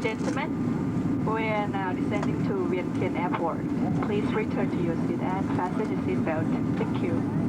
Gentlemen, we are now descending to Vientiane Airport. Please return to your seat and fasten your seatbelt. Thank you.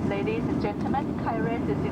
Ladies and gentlemen, kindly raise your seat.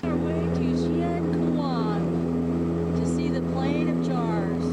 Our way to Xian Kuan to see the Plain of Jars.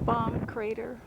Bomb crater.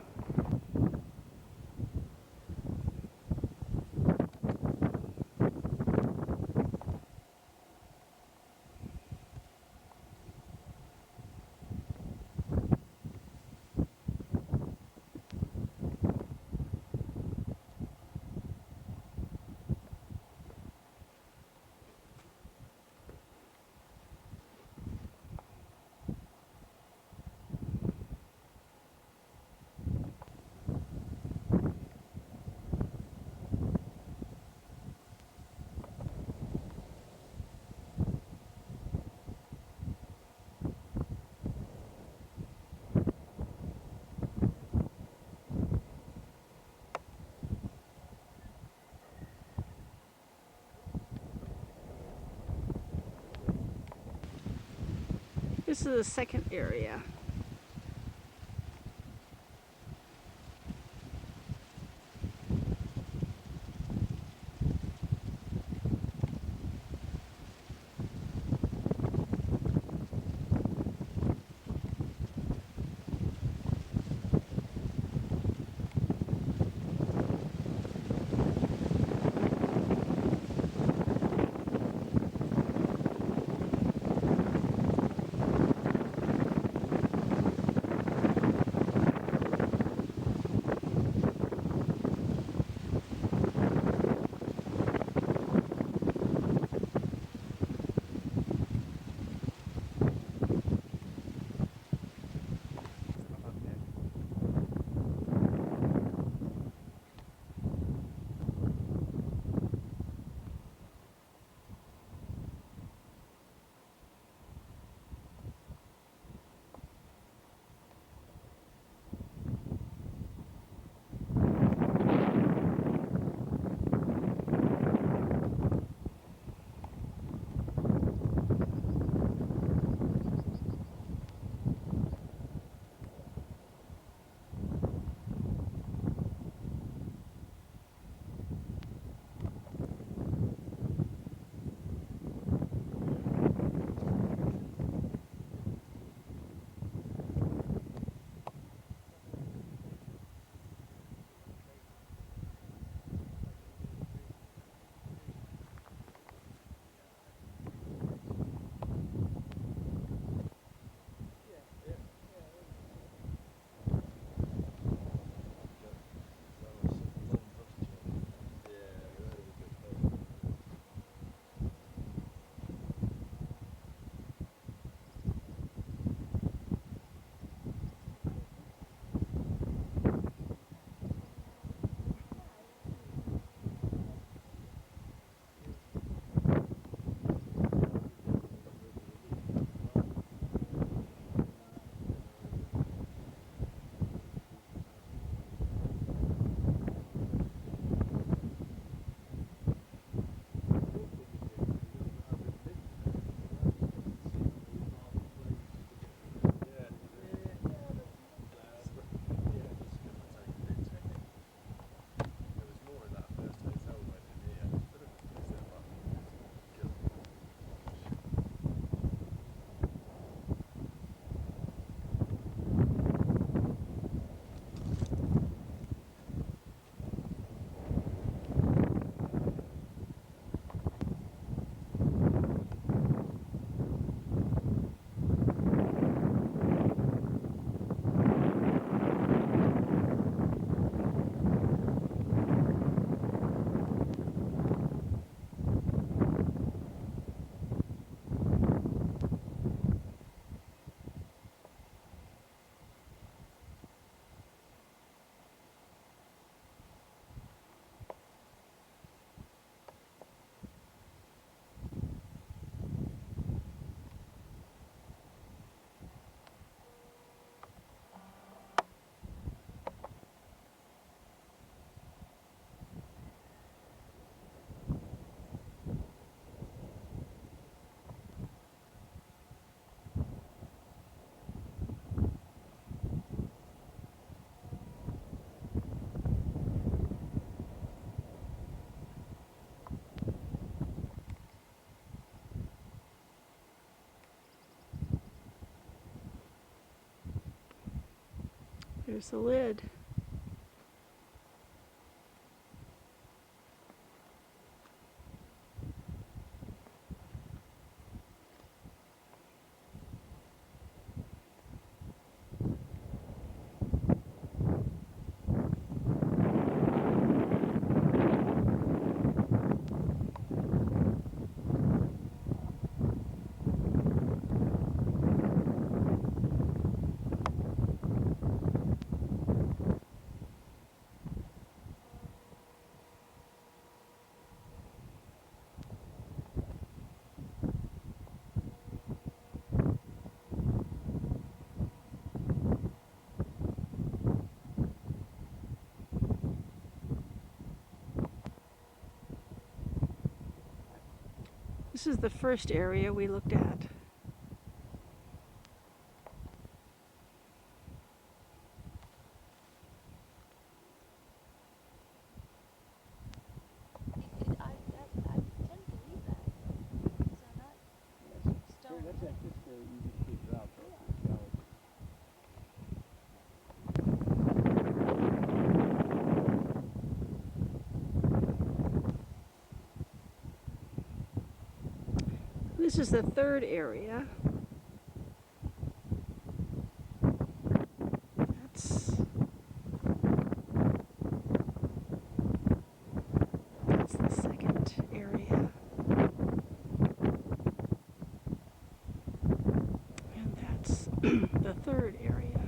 This is the second area. There's the lid. This is the first area we looked at. I tend to believe that. These are not stone. That's just very easy to figure out, though. Geology. This is the third area. That's the second area. And that's the third area.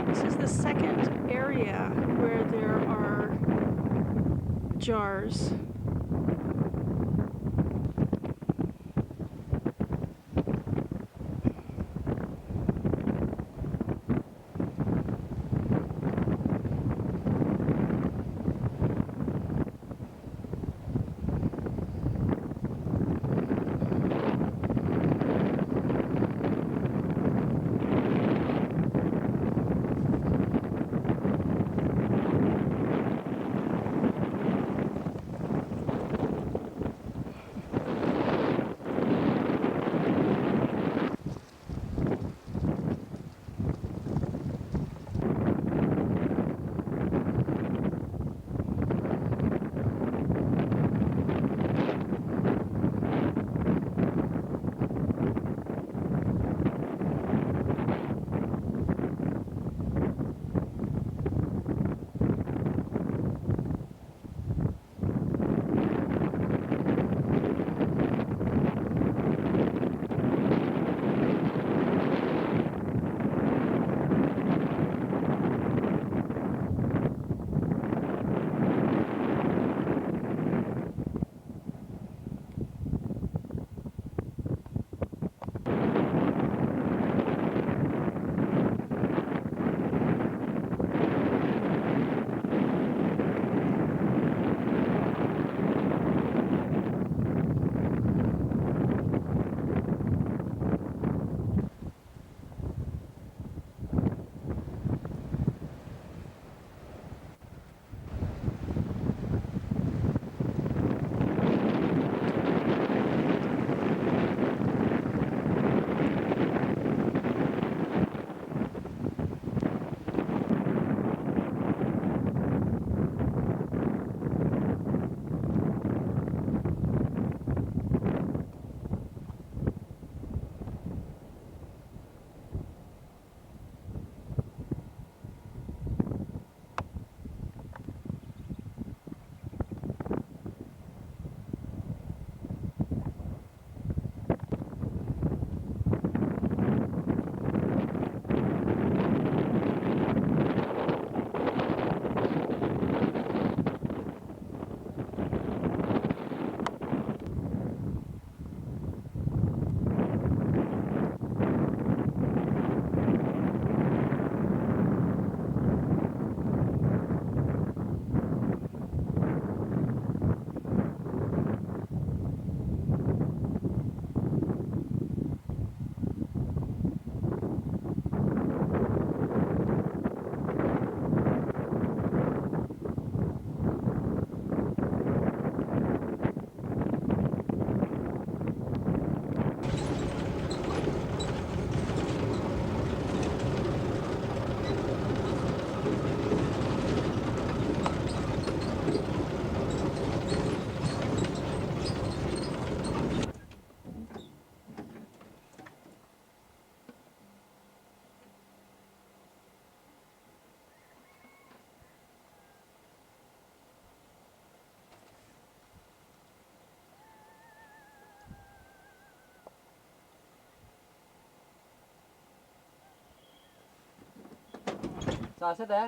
This is the second area where there are jars. การแสดง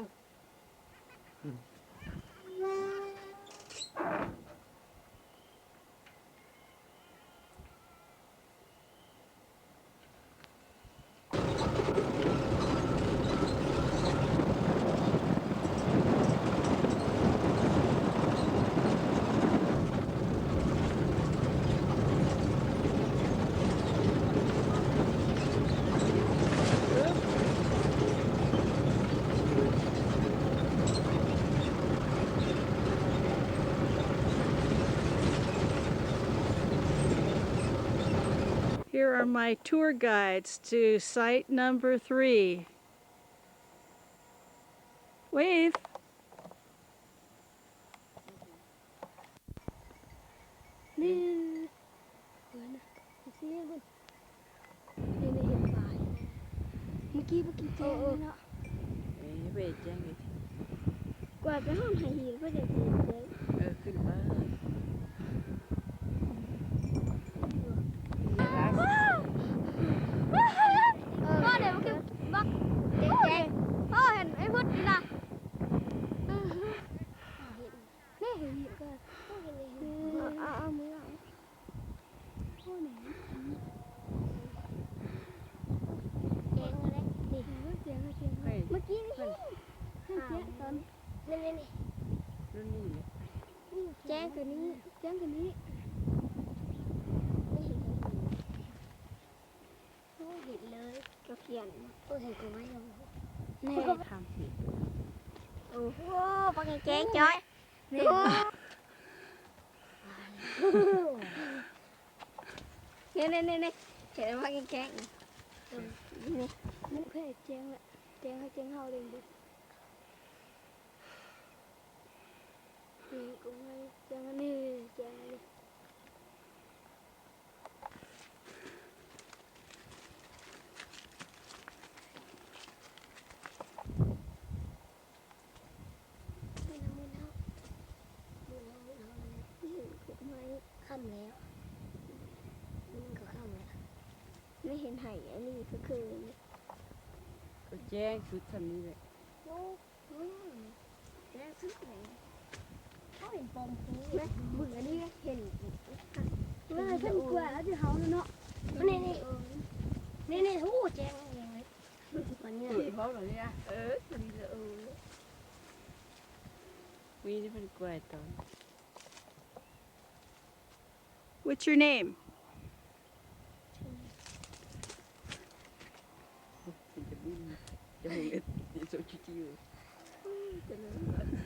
Here are my tour guides to site number 3. Wave. Nè. Ủa nè, cái gì vậy? Đây này hiện tại. Mà kia trang đó. Về trang vậy. Qua cái hôm hay gì có đẹp gì đấy.ขึ้นมา Có đẹp cái bắt trang. Hình ấy vứt đi nè. Nè hiện cơ. Mới lại. Thôi này. Trang rồi đấy. Đi. Trang. Mất kia đi. Con. Lên.รุ่นนี้ Trang cái ní. Thôi hiện lời. Cho kiện. Tôi thấy có mấy không? Nè. ทำผิด Wow, bắt cái chén trời. Nè. Nè. Chạy bắt cái chén. Nè. Muốn cái chén lại. Chén hay chén hao đi. Nè cũng hay. Chén nè. Chén đi. Khămแล้วมันก็khămแล้วไม่เห็นไหอันนี้ก็คือ ก็แจ้งชุดทำนี้เลย โอ้แล้วสุดเลยเขาเห็นปอมคูไหมบึงอันนี้เห็นไม่ใช่กว่าแล้วที่เขาเนาะนี่ทู่แจ้งยังไงวันนี้ เปิดพร้อมหรอเนี่ยตัวนี้เลยวีนี่เป็นกล้วยตอน What's your name? จะบินจะมีจะโซชิจิวจะนั่ง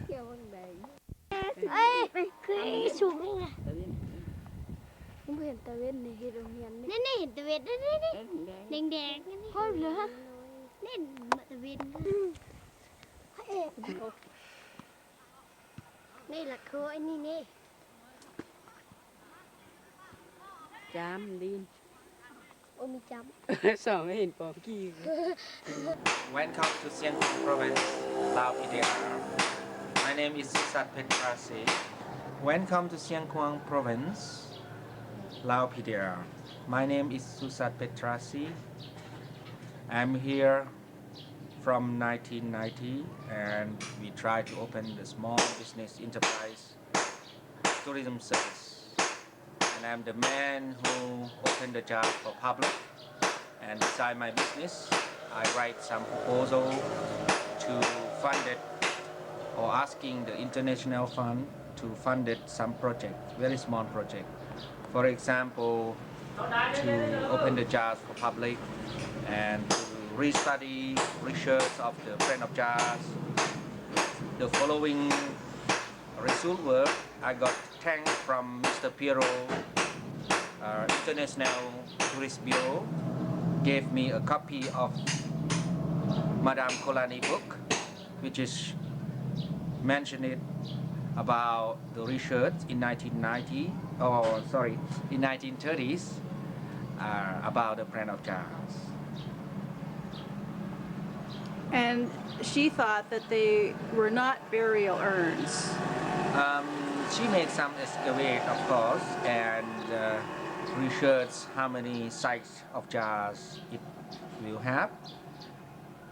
เที่ยววันใด เอ้ยคือสูงนี่ไง ตอนนี้ ผมเห็นตะเวนในที่โรงเรียนนี่เห็นตะเวนนี่แดงๆพ่อเหรอเล่นมาตะเวนนี่แหละคือไอ้นี่ จามลีน โอ้มีจ สองไม่เห็นปอกี้ Welcome to Siang Khong Province, Laos, India. My name is Susat Petrasi. Welcome to Siang Khong Province, Laos, India. My name is Susat Petrasi. I'm here from 1990 and we try to open the small business enterprise tourism service. And I'm the man who opened the job for public. And beside my business, I write some proposal to fund it or asking the international fund to fund it some project, very small project. For example, to open the jazz for public and to restudy research of the friend of jazz. The following result work I got thanks from Mr. Piero, International Tourist Bureau, gave me a copy of Madame Kolani book, which is mentioned about the research in 1990, in 1930s, about the brand of jazz. And she thought that they were not burial urns. She made some excavate, of course, and research how many sites of jazz it will have.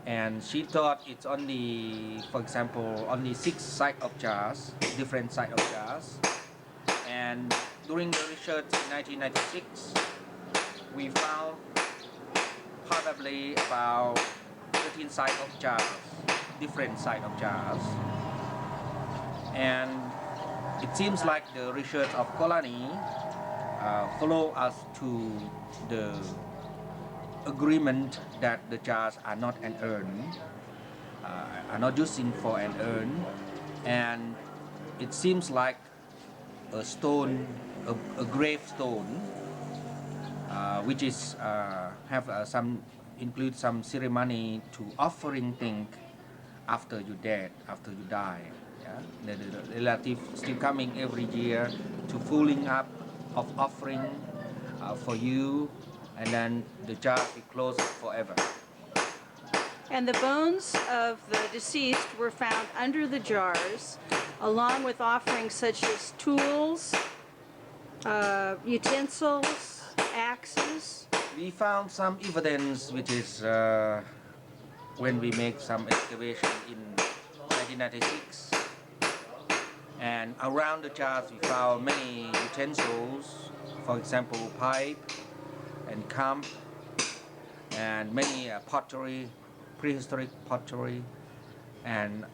and she thought it's only, for example, only 6 sites of jars, different sites of jars. And during the research in 1996, we found probably about 13 sites of jars, different sites of jars. And it seems like the research of colony follow us to the agreement that the jars are not an urn, are not using for an urn, and it seems like a stone, a gravestone, which is have some include some ceremony to offering thing after you dead, after you die. Yeah? The relative still coming every year to filling up of offering for you, and then the jar is closed forever. And the bones of the deceased were found under the jars, along with offerings such as tools, utensils, axes. We found some evidence, which is when we make some excavation in 1996, and around the jars we found many utensils, for example pipe and camp, and many pottery, prehistoric pottery, and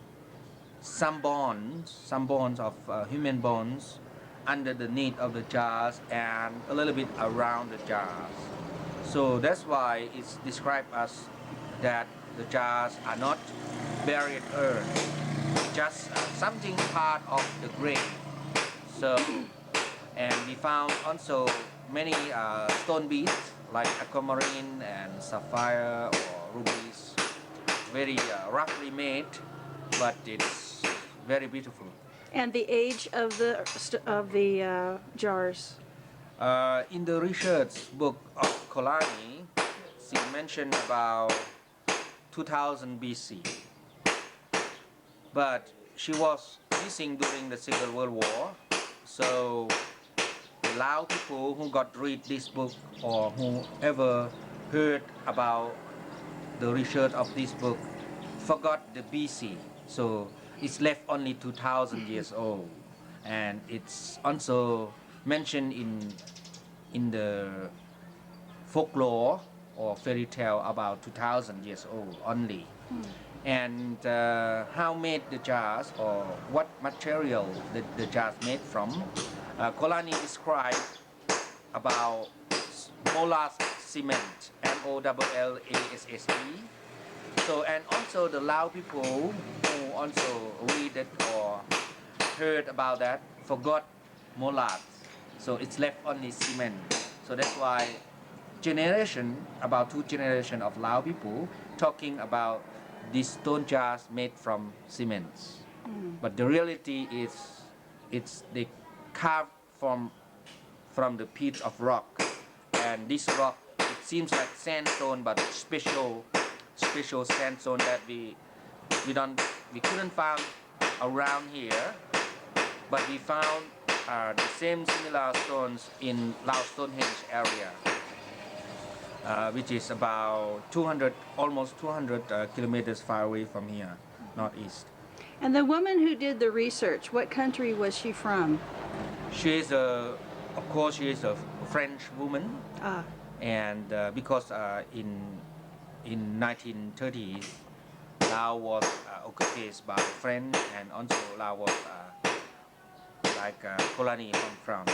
some bones of human bones underneath of the jars and a little bit around the jars. So that's why it's described as that the jars are not buried urn, just something part of the grave. So, and we found also many stone beads like aquamarine and sapphire or rubies, very roughly made, but it's very beautiful. And the age of the jars. In the research book of Kolani, she mentioned about 2000 BC. But she was missing during the Civil World War, so the Lao people who got read this book or whoever heard about the research of this book forgot the BC. So it's left only 2000 years old, and it's also mentioned in the folklore or fairy tale about 2000 years old only. And how made the jars or what material the jars made from, Kolani described about molasses cement, MOLLASSE. So, and also the Lao people who also read it or heard about that forgot molasses. So it's left only cement. So that's why about 2 generations of Lao people talking about these stone jars made from cements. But the reality is they carved from the piece of rock, and this rock, it seems like sandstone, but special sandstone that we couldn't find around here, but we found the same similar stones in Laos Stonehenge area, which is about almost 200 kilometers far away from here, northeast. And the woman who did the research, what country was she from? She is of course, she is a French woman, and because in 1930s, Laos was occupied by French, and also Laos was like a colony from France.